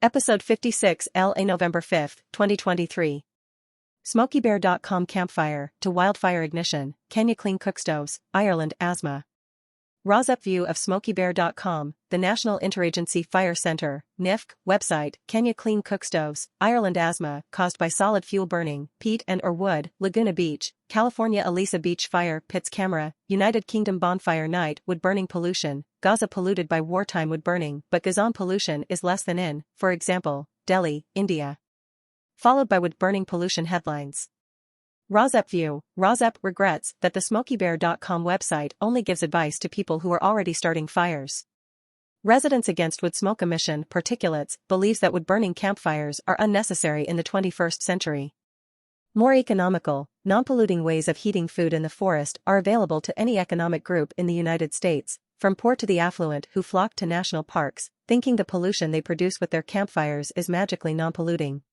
Episode 56 LA November 5, 2023. SmokeyBear.com Campfire to Wildfire Ignition, KenyaCleanCookstoves, Ireland Asthma. RAWSEP view of SmokeyBear.com, the National Interagency Fire Centre, NIFC, website, KenyaCleanCookstoves, Ireland Asthma, caused by solid fuel burning, peat and or wood, Laguna Beach, California Elisa Beach Fire Pits Camera, United Kingdom Bonfire Night Wood Burning Pollution, Gaza polluted by wartime wood burning but Gazan pollution is less than in, for example, Delhi, India. Followed by wood burning pollution headlines. RAWSEP view, RAWSEP regrets that the SmokeyBear.com website only gives advice to people who are already starting fires. Residents Against Wood Smoke Emission Particulates believes that wood-burning campfires are unnecessary in the 21st century. More economical, non-polluting ways of heating food in the forest are available to any economic group in the United States, from poor to the affluent who flock to national parks, thinking the pollution they produce with their campfires is magically non-polluting.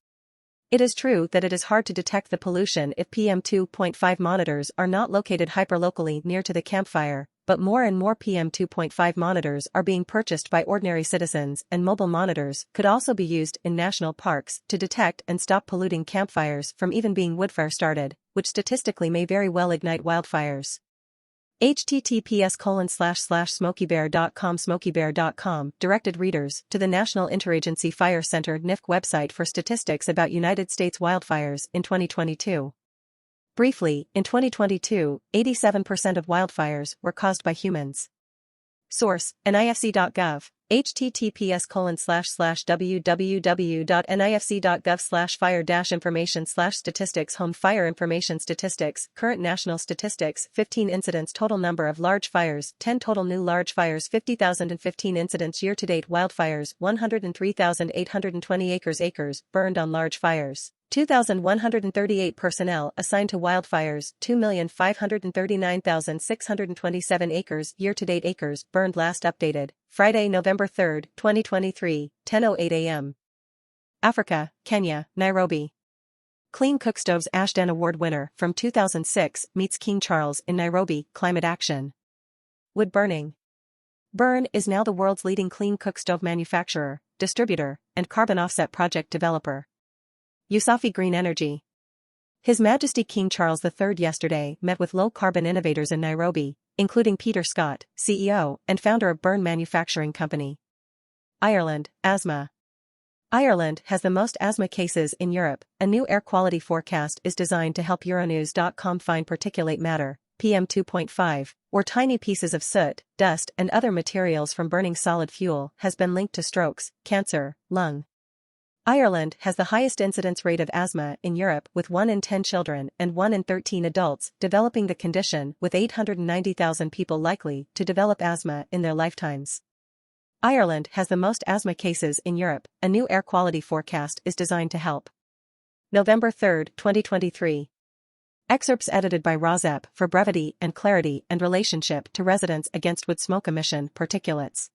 It is true that it is hard to detect the pollution if PM 2.5 monitors are not located hyperlocally near to the campfire, but more and more PM 2.5 monitors are being purchased by ordinary citizens, and mobile monitors could also be used in national parks to detect and stop polluting campfires from even being woodfire started, which statistically may very well ignite wildfires. https://smokeybear.com SmokeyBear.com directed readers to the National Interagency Fire Center NIFC website for statistics about United States wildfires in 2022. Briefly, in 2022, 87% of wildfires were caused by humans. Source, nifc.gov, https://www.nifc.gov/fire-information/statistics Home Fire Information Statistics Current National Statistics 15 incidents Total number of large fires 10 Total new large fires 50,015 incidents Year-to-date wildfires 103,820 acres burned on large fires 2,138 personnel assigned to wildfires 2,539,627 acres Year-to-date acres burned last updated, Friday, November 3, 2023, 10:08 a.m. Africa, Kenya, Nairobi. KleanCookstoves Ashden Award winner from 2006 meets King Charles in Nairobi Climate Action. Wood burning. Burn is now the world's leading clean cookstove manufacturer, distributor, and carbon offset project developer. USAFI Green Energy. His Majesty King Charles III yesterday met with low-carbon innovators in Nairobi, including Peter Scott, CEO and founder of Burn Manufacturing Company. Ireland, Asthma. Ireland has the most asthma cases in Europe. A new air quality forecast is designed to help Euronews.com find particulate matter, PM 2.5, or tiny pieces of soot, dust and other materials from burning solid fuel has been linked to strokes, cancer, lung. Ireland has the highest incidence rate of asthma in Europe with 1 in 10 children and 1 in 13 adults developing the condition with 890,000 people likely to develop asthma in their lifetimes. Ireland has the most asthma cases in Europe. A new air quality forecast is designed to help. November 3, 2023. Excerpts edited by RAWSEP for brevity and clarity and relationship to Residents Against Wood Smoke Emission Particulates.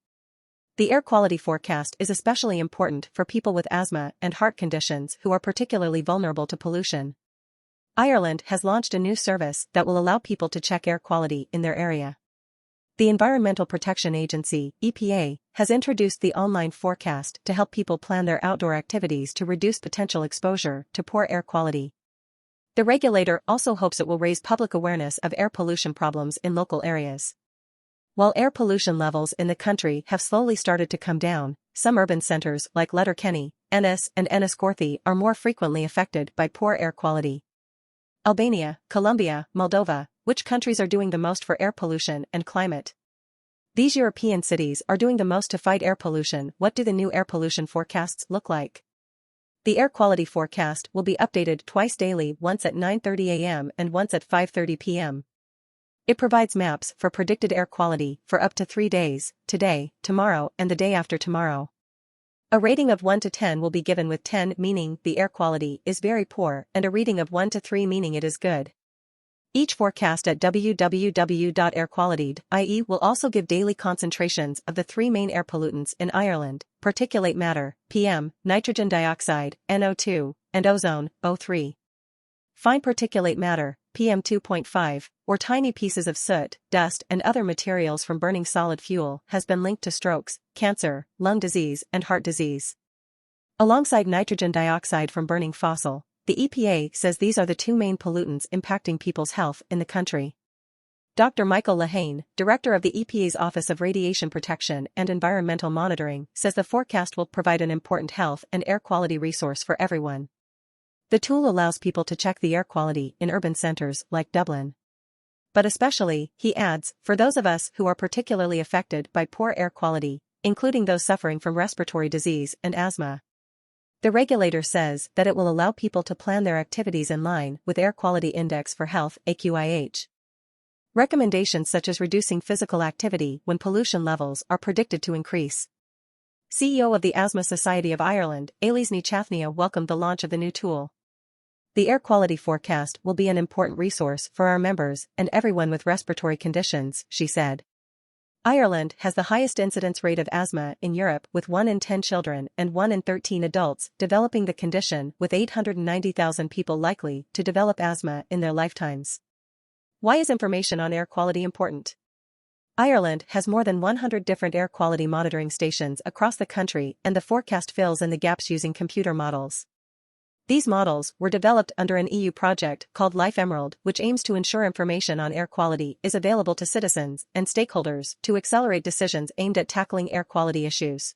The air quality forecast is especially important for people with asthma and heart conditions who are particularly vulnerable to pollution. Ireland has launched a new service that will allow people to check air quality in their area. The Environmental Protection Agency, EPA, has introduced the online forecast to help people plan their outdoor activities to reduce potential exposure to poor air quality. The regulator also hopes it will raise public awareness of air pollution problems in local areas. While air pollution levels in the country have slowly started to come down, some urban centers like Letterkenny, Ennis and Enniscorthy are more frequently affected by poor air quality. Albania, Colombia, Moldova, which countries are doing the most for air pollution and climate? These European cities are doing the most to fight air pollution. What do the new air pollution forecasts look like? The air quality forecast will be updated twice daily, once at 9:30 a.m. and once at 5:30 p.m. It provides maps for predicted air quality for up to 3 days, today, tomorrow and the day after tomorrow. A rating of 1 to 10 will be given with 10 meaning the air quality is very poor and a reading of 1 to 3 meaning it is good. Each forecast at www.airquality.ie will also give daily concentrations of the 3 main air pollutants in Ireland: particulate matter, PM, nitrogen dioxide, NO2, and ozone, O3. Fine particulate matter, PM 2.5, or tiny pieces of soot, dust and other materials from burning solid fuel has been linked to strokes, cancer, lung disease and heart disease. Alongside nitrogen dioxide from burning fossil, the EPA says these are the two main pollutants impacting people's health in the country. Dr. Michael Lehane, director of the EPA's Office of Radiation Protection and Environmental Monitoring, says the forecast will provide an important health and air quality resource for everyone. The tool allows people to check the air quality in urban centers like Dublin. But especially, he adds, for those of us who are particularly affected by poor air quality, including those suffering from respiratory disease and asthma. The regulator says that it will allow people to plan their activities in line with Air Quality Index for Health (AQIH). Recommendations such as reducing physical activity when pollution levels are predicted to increase. CEO of the Asthma Society of Ireland, Aileas Ní Chaithne, welcomed the launch of the new tool. The air quality forecast will be an important resource for our members and everyone with respiratory conditions, she said. Ireland has the highest incidence rate of asthma in Europe, with 1 in 10 children and 1 in 13 adults developing the condition, with 890,000 people likely to develop asthma in their lifetimes. Why is information on air quality important? Ireland has more than 100 different air quality monitoring stations across the country, and the forecast fills in the gaps using computer models. These models were developed under an EU project called Life Emerald, which aims to ensure information on air quality is available to citizens and stakeholders to accelerate decisions aimed at tackling air quality issues.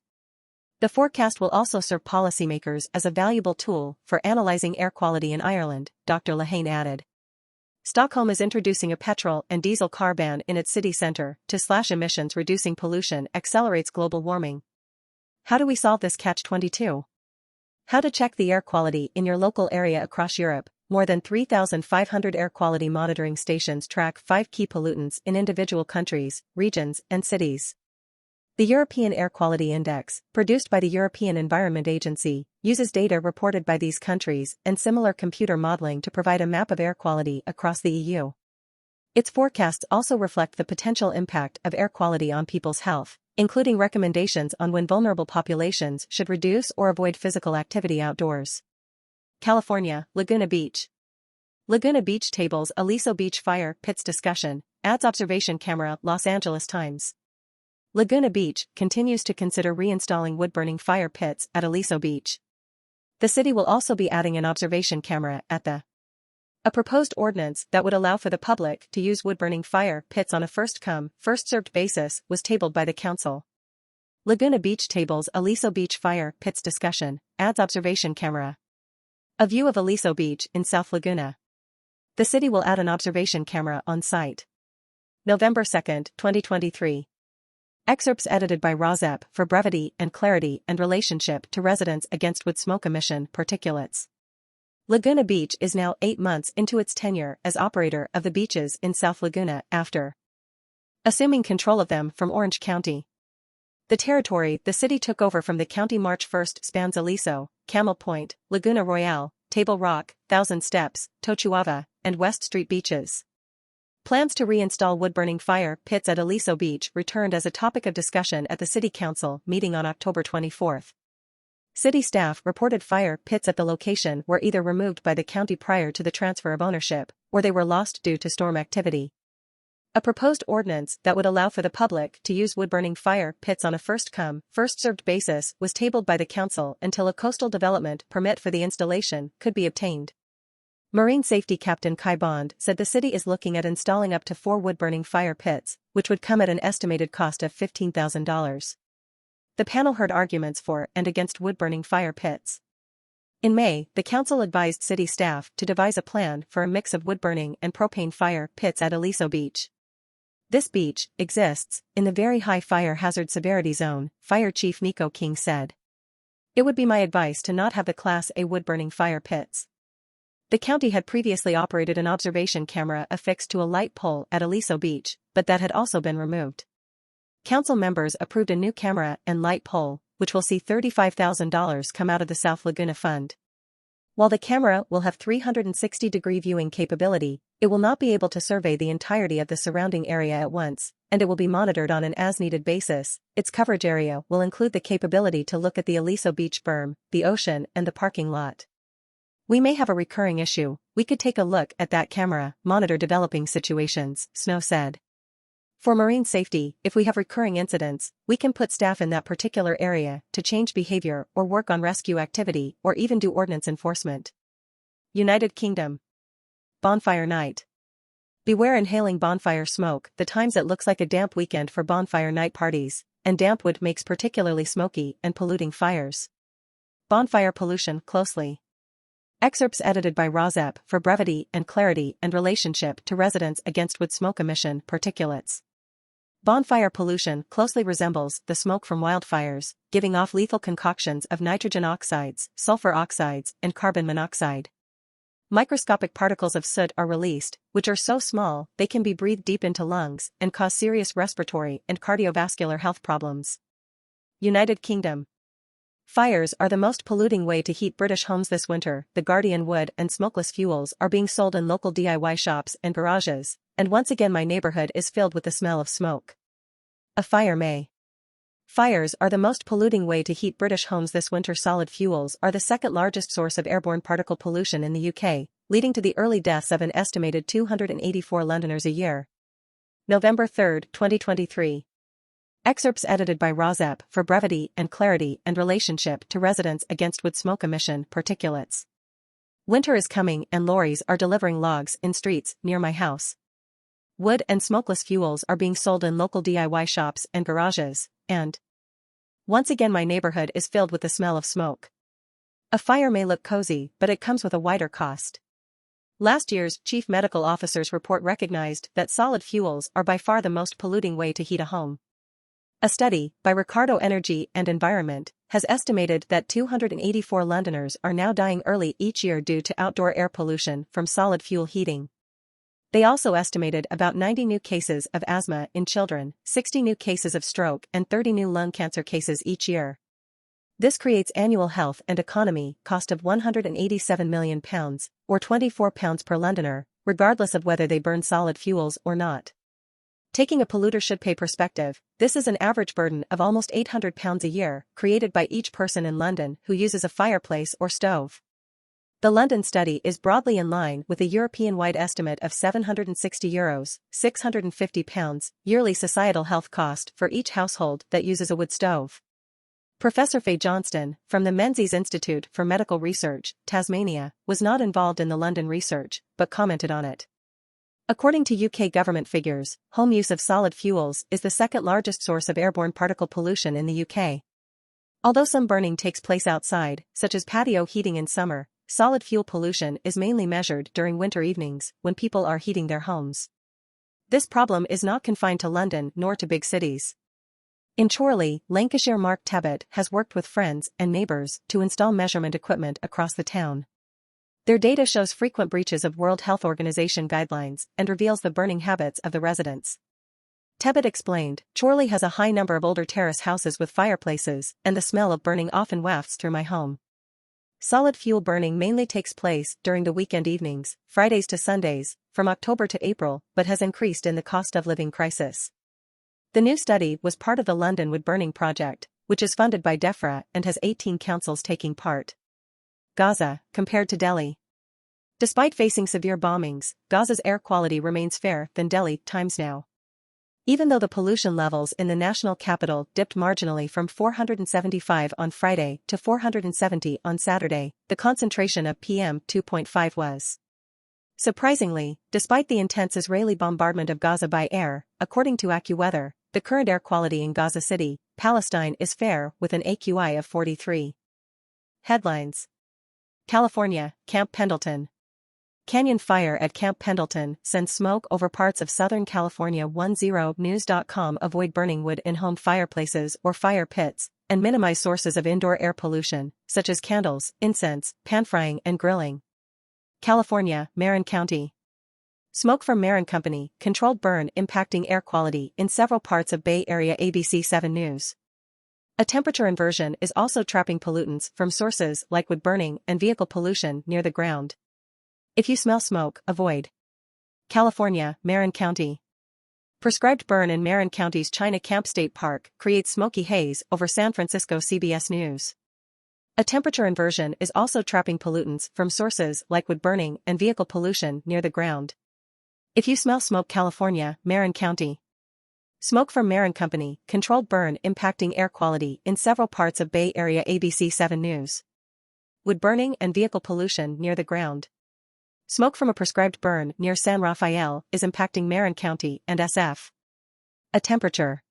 The forecast will also serve policymakers as a valuable tool for analyzing air quality in Ireland, Dr. Lehane added. Stockholm is introducing a petrol and diesel car ban in its city centre to slash emissions. Reducing pollution accelerates global warming. How do we solve this catch-22? How to check the air quality in your local area. Across Europe, more than 3,500 air quality monitoring stations track 5 key pollutants in individual countries, regions, and cities. The European Air Quality Index, produced by the European Environment Agency, uses data reported by these countries and similar computer modeling to provide a map of air quality across the EU. Its forecasts also reflect the potential impact of air quality on people's health, including recommendations on when vulnerable populations should reduce or avoid physical activity outdoors. California, Laguna Beach. Laguna Beach tables Aliso Beach fire pits discussion, adds observation camera. Los Angeles Times. Laguna Beach continues to consider reinstalling wood-burning fire pits at Aliso Beach. The city will also be adding an observation camera at a proposed ordinance that would allow for the public to use wood-burning fire pits on a first-come, first-served basis was tabled by the council. Laguna Beach tables Aliso Beach fire pits discussion, adds observation camera. A view of Aliso Beach in South Laguna. The city will add an observation camera on site. November 2, 2023. Excerpts edited by RAWSEP for brevity and clarity and relationship to residents against wood smoke emission particulates. Laguna Beach is now 8 months into its tenure as operator of the beaches in South Laguna after assuming control of them from Orange County. The territory the city took over from the county March 1 spans Aliso, Camel Point, Laguna Royale, Table Rock, Thousand Steps, Tochuava, and West Street beaches. Plans to reinstall wood-burning fire pits at Aliso Beach returned as a topic of discussion at the City Council meeting on October 24. City staff reported fire pits at the location were either removed by the county prior to the transfer of ownership, or they were lost due to storm activity. A proposed ordinance that would allow for the public to use wood-burning fire pits on a first-come, first-served basis was tabled by the council until a coastal development permit for the installation could be obtained. Marine Safety Captain Kai Bond said the city is looking at installing up to 4 wood-burning fire pits, which would come at an estimated cost of $15,000. The panel heard arguments for and against wood-burning fire pits. In May, the council advised city staff to devise a plan for a mix of wood-burning and propane fire pits at Aliso Beach. This beach exists in the very high fire hazard severity zone, Fire Chief Nico King said. It would be my advice to not have the Class A wood-burning fire pits. The county had previously operated an observation camera affixed to a light pole at Aliso Beach, but that had also been removed. Council members approved a new camera and light pole, which will see $35,000 come out of the South Laguna Fund. While the camera will have 360-degree viewing capability, it will not be able to survey the entirety of the surrounding area at once, and it will be monitored on an as-needed basis. Its coverage area will include the capability to look at the Aliso Beach berm, the ocean, and the parking lot. We may have a recurring issue. We could take a look at that camera, monitor developing situations, Snow said. For marine safety, if we have recurring incidents, we can put staff in that particular area to change behavior or work on rescue activity or even do ordnance enforcement. United Kingdom. Bonfire night. Beware inhaling bonfire smoke. The times it looks like a damp weekend for bonfire night parties, and damp wood makes particularly smoky and polluting fires. Bonfire pollution closely. Excerpts edited by RAWSEP for brevity and clarity and relationship to residents against wood smoke emission particulates. Bonfire pollution closely resembles the smoke from wildfires, giving off lethal concoctions of nitrogen oxides, sulfur oxides, and carbon monoxide. Microscopic particles of soot are released, which are so small they can be breathed deep into lungs and cause serious respiratory and cardiovascular health problems. United Kingdom. Fires are the most polluting way to heat British homes this winter. The Guardian wood and smokeless fuels are being sold in local DIY shops and garages, and once again my neighborhood is filled with the smell of smoke. A fire may. Fires are the most polluting way to heat British homes this winter. Solid fuels are the second largest source of airborne particle pollution in the UK, leading to the early deaths of an estimated 284 Londoners a year. November 3, 2023. Excerpts edited by RAWSEP for brevity and clarity and relationship to residents against wood smoke emission particulates. Winter is coming and lorries are delivering logs in streets near my house. Wood and smokeless fuels are being sold in local DIY shops and garages, and once again my neighborhood is filled with the smell of smoke. A fire may look cozy, but it comes with a wider cost. Last year's Chief Medical Officer's report recognized that solid fuels are by far the most polluting way to heat a home. A study by Ricardo Energy and Environment has estimated that 284 Londoners are now dying early each year due to outdoor air pollution from solid fuel heating. They also estimated about 90 new cases of asthma in children, 60 new cases of stroke and 30 new lung cancer cases each year. This creates annual health and economy cost of £187 million, or £24 per Londoner, regardless of whether they burn solid fuels or not. Taking a polluter should pay perspective, this is an average burden of almost £800 a year, created by each person in London who uses a fireplace or stove. The London study is broadly in line with a European-wide estimate of €760, £650, yearly societal health cost for each household that uses a wood stove. Professor Faye Johnston, from the Menzies Institute for Medical Research, Tasmania, was not involved in the London research, but commented on it. According to UK government figures, home use of solid fuels is the second largest source of airborne particle pollution in the UK. Although some burning takes place outside, such as patio heating in summer, solid fuel pollution is mainly measured during winter evenings, when people are heating their homes. This problem is not confined to London nor to big cities. In Chorley, Lancashire, Mark Tebbett has worked with friends and neighbours to install measurement equipment across the town. Their data shows frequent breaches of World Health Organization guidelines and reveals the burning habits of the residents. Tebbett explained, Chorley has a high number of older terrace houses with fireplaces, and the smell of burning often wafts through my home. Solid fuel burning mainly takes place during the weekend evenings, Fridays to Sundays, from October to April, but has increased in the cost of living crisis. The new study was part of the London Wood Burning Project, which is funded by DEFRA and has 18 councils taking part. Gaza, compared to Delhi. Despite facing severe bombings, Gaza's air quality remains fairer than Delhi times now. Even though the pollution levels in the national capital dipped marginally from 475 on Friday to 470 on Saturday, the concentration of PM2.5 was. Surprisingly, despite the intense Israeli bombardment of Gaza by air, according to AccuWeather, the current air quality in Gaza City, Palestine is fair with an AQI of 43. Headlines. California, Camp Pendleton. Canyon fire at Camp Pendleton sends smoke over parts of Southern California. 10news.com. Avoid burning wood in home fireplaces or fire pits, and minimize sources of indoor air pollution, such as candles, incense, pan-frying and grilling. California, Marin County. Smoke from Marin Company, controlled burn impacting air quality in several parts of Bay Area. ABC 7 News. A temperature inversion is also trapping pollutants from sources like wood burning and vehicle pollution near the ground. If you smell smoke, avoid. California, Marin County. Prescribed burn in Marin County's China Camp State Park creates smoky haze over San Francisco. CBS News. A temperature inversion is also trapping pollutants from sources like wood burning and vehicle pollution near the ground. If you smell smoke, California, Marin County. Smoke from Marin Company, controlled burn impacting air quality in several parts of Bay Area. ABC 7 News. Wood burning and vehicle pollution near the ground. Smoke from a prescribed burn near San Rafael is impacting Marin County and SF. A temperature.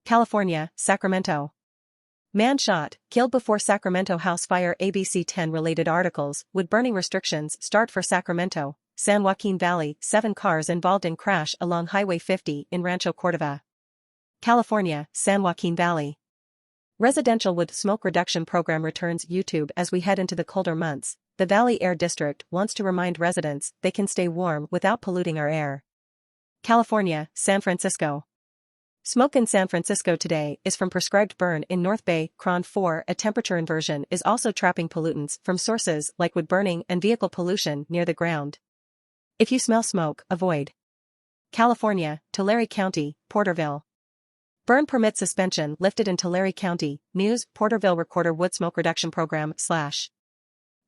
California, Sacramento. Man shot, killed before Sacramento house fire. ABC 10 related articles. Wood burning restrictions start for Sacramento, San Joaquin Valley. 7 cars involved in crash along Highway 50 in Rancho Cordova, California. San Joaquin Valley. Residential wood smoke reduction program returns. YouTube. As we head into the colder months, the Valley Air District wants to remind residents they can stay warm without polluting our air. California, San Francisco. Smoke in San Francisco today is from prescribed burn in North Bay. Cron 4. A temperature inversion is also trapping pollutants from sources like wood burning and vehicle pollution near the ground. If you smell smoke, avoid. California, Tulare County, Porterville. Burn permit suspension lifted in Tulare County. News. Porterville Recorder Wood Smoke Reduction Program /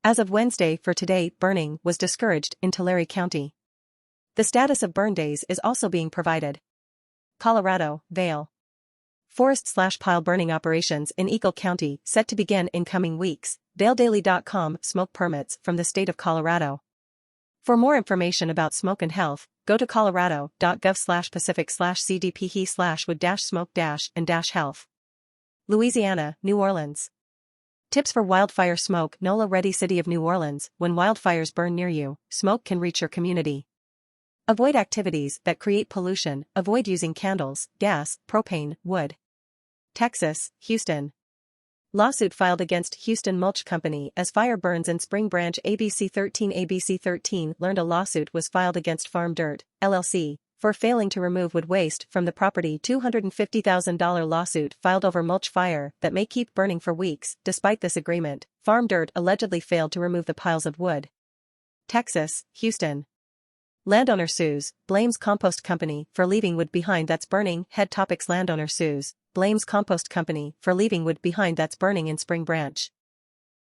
As of Wednesday for today, burning was discouraged in Tulare County. The status of burn days is also being provided. Colorado, Vail. Forest/pile burning operations in Eagle County set to begin in coming weeks. VailDaily.com. Smoke permits from the state of Colorado. For more information about smoke and health, go to colorado.gov/pacific/cdph/wood-smoke-and-health. Louisiana, New Orleans. Tips for wildfire smoke. NOLA ready. City of New Orleans. When wildfires burn near you, smoke can reach your community. Avoid activities that create pollution. Avoid using candles, gas, propane, wood. Texas, Houston. Lawsuit filed against Houston Mulch Company as fire burns in Spring Branch. ABC 13 learned a lawsuit was filed against Farm Dirt, LLC, for failing to remove wood waste from the property. $250,000 lawsuit filed over mulch fire that may keep burning for weeks. Despite this agreement, Farm Dirt allegedly failed to remove the piles of wood. Texas, Houston. Landowner sues, blames compost company for leaving wood behind that's burning. Head topics. Landowner sues, blames compost company for leaving wood behind that's burning in Spring Branch.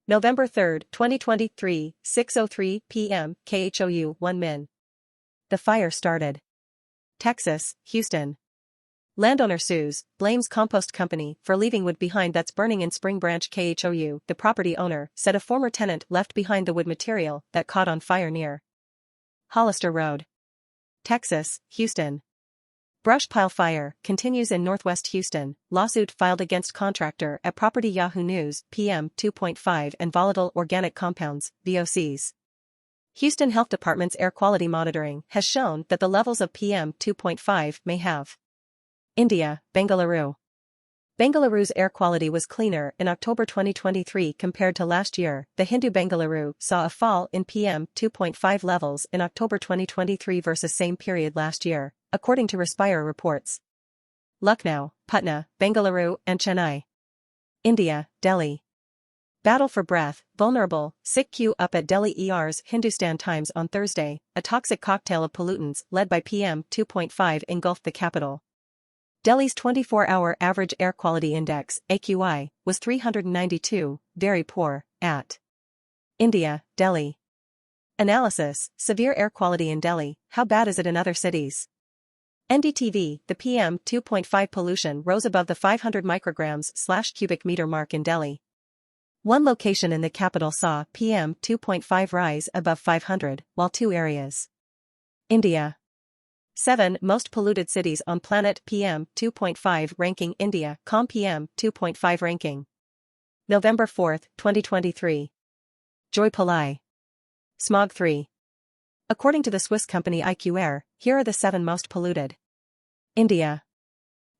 November 3, 2023, 6:03 p.m. KHOU 1 Min. The fire started. Texas, Houston. Landowner sues, blames compost company for leaving wood behind that's burning in Spring Branch. KHOU. The property owner said a former tenant left behind the wood material that caught on fire near Hollister Road. Texas, Houston. Brush pile fire continues in Northwest Houston. Lawsuit filed against contractor at property. Yahoo News. PM 2.5 and volatile organic compounds, VOCs. Houston Health Department's air quality monitoring has shown that the levels of PM 2.5 may have. India, Bengaluru. Bengaluru's air quality was cleaner in October 2023 compared to last year. The Hindu Bengaluru saw a fall in PM 2.5 levels in October 2023 versus same period last year, according to Respire reports. Lucknow, Patna, Bengaluru, and Chennai. India, Delhi. Battle for breath, vulnerable, sick queue up at Delhi ER's. Hindustan Times on Thursday. A toxic cocktail of pollutants led by PM 2.5 engulfed the capital. Delhi's 24-hour average air quality index, AQI, was 392, very poor, at India, Delhi. Analysis, severe air quality in Delhi, how bad is it in other cities? NDTV, the PM 2.5 pollution rose above the 500 micrograms/cubic meter mark in Delhi. One location in the capital saw PM 2.5 rise above 500, while 2 areas. India. 7 most polluted cities on planet. PM 2.5 ranking. India. Com PM 2.5 ranking. November 4, 2023. Joy Pillai. Smog 3. According to the Swiss company IQ Air, here are the 7 most polluted. India.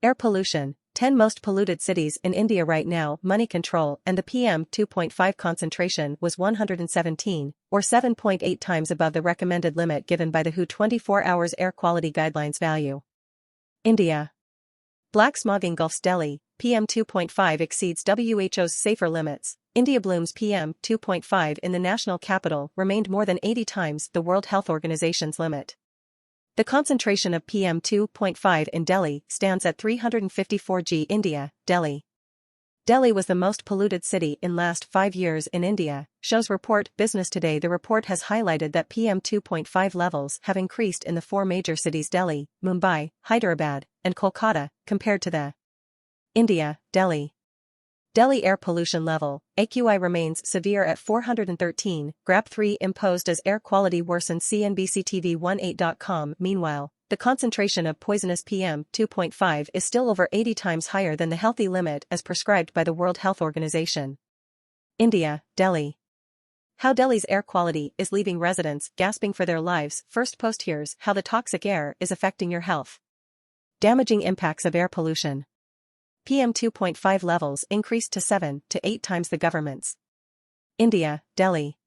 Air pollution. 10 most polluted cities in India right now. Money control and the PM 2.5 concentration was 117, or 7.8 times above the recommended limit given by the WHO 24 Hours Air Quality Guidelines value. India. Black smog engulfs Delhi. PM 2.5 exceeds WHO's safer limits. India blooms. PM 2.5 in the national capital remained more than 80 times the World Health Organization's limit. The concentration of PM 2.5 in Delhi stands at 354 g. India, Delhi. Delhi was the most polluted city in last 5 years in India, shows report Business Today. The report has highlighted that PM 2.5 levels have increased in the 4 major cities Delhi, Mumbai, Hyderabad, and Kolkata, compared to the India, Delhi. Delhi air pollution level, AQI remains severe at 413, GRAP 3 imposed as air quality worsens CNBC-TV18.com. Meanwhile, the concentration of poisonous PM 2.5 is still over 80 times higher than the healthy limit as prescribed by the World Health Organization. India, Delhi. How Delhi's air quality is leaving residents gasping for their lives. First post. Here's how the toxic air is affecting your health. Damaging impacts of air pollution. PM 2.5 levels increased to 7 to 8 times the government's. India, Delhi.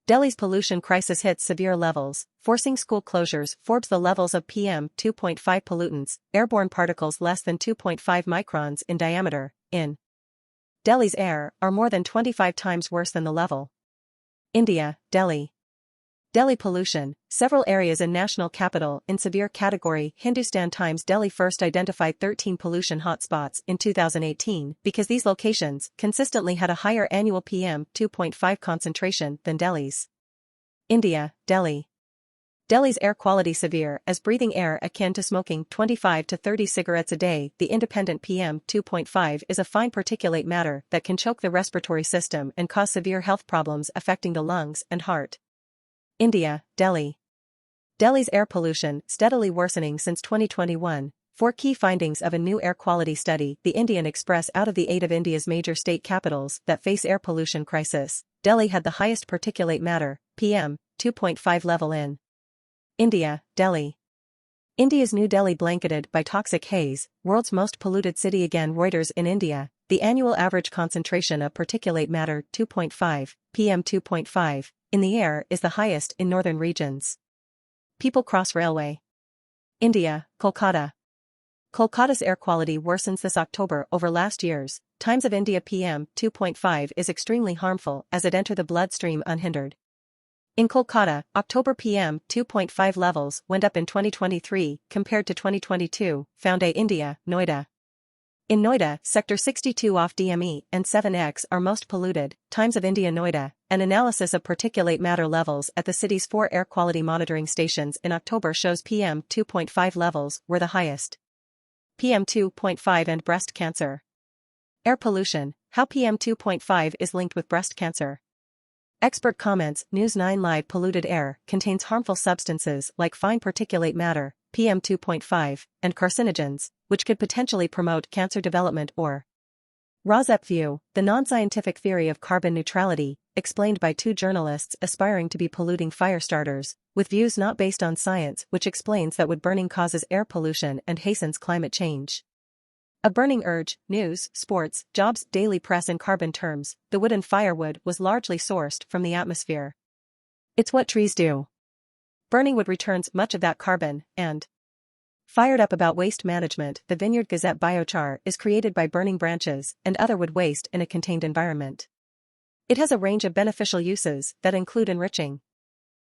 Delhi's pollution crisis hits severe levels, forcing school closures. Forbes. The levels of PM 2.5 pollutants, airborne particles less than 2.5 microns in diameter, in Delhi's air, are more than 25 times worse than the level. India, Delhi. Delhi pollution, several areas in national capital in severe category. Hindustan Times. Delhi first identified 13 pollution hotspots in 2018 because these locations consistently had a higher annual PM 2.5 concentration than Delhi's. India, Delhi. Delhi's air quality severe as breathing air akin to smoking 25 to 30 cigarettes a day. The independent PM 2.5 is a fine particulate matter that can choke the respiratory system and cause severe health problems affecting the lungs and heart. India, Delhi. Delhi's air pollution steadily worsening since 2021. 4 key findings of a new air quality study. The Indian Express. Out of the 8 of India's major state capitals that face air pollution crisis, Delhi had the highest particulate matter, PM 2.5 level in India, Delhi. India's New Delhi blanketed by toxic haze, world's most polluted city again. Reuters. In India, the annual average concentration of particulate matter 2.5, PM 2.5, in the air is the highest in northern regions. People Cross Railway. India, Kolkata. Kolkata's air quality worsens this October over last year's. Times of India. PM 2.5 is extremely harmful as it enters the bloodstream unhindered. In Kolkata, October PM 2.5 levels went up in 2023 compared to 2022, found A. India, Noida. In Noida, Sector 62 off DME and 7X are most polluted. Times of India. Noida. An analysis of particulate matter levels at the city's 4 air quality monitoring stations in October shows PM 2.5 levels were the highest. PM 2.5 and breast cancer. Air pollution, how PM 2.5 is linked with breast cancer. Expert comments. News 9 Live. Polluted air contains harmful substances like fine particulate matter, PM 2.5, and carcinogens, which could potentially promote cancer development or RAWSEP view, the non-scientific theory of carbon neutrality, explained by 2 journalists aspiring to be polluting fire starters, with views not based on science, which explains that wood burning causes air pollution and hastens climate change. A burning urge, news, sports, jobs, daily press. In carbon terms, the wood and firewood was largely sourced from the atmosphere. It's what trees do. Burning wood returns much of that carbon, and fired up. About waste management. The Vineyard Gazette. Biochar is created by burning branches and other wood waste in a contained environment. It has a range of beneficial uses that include enriching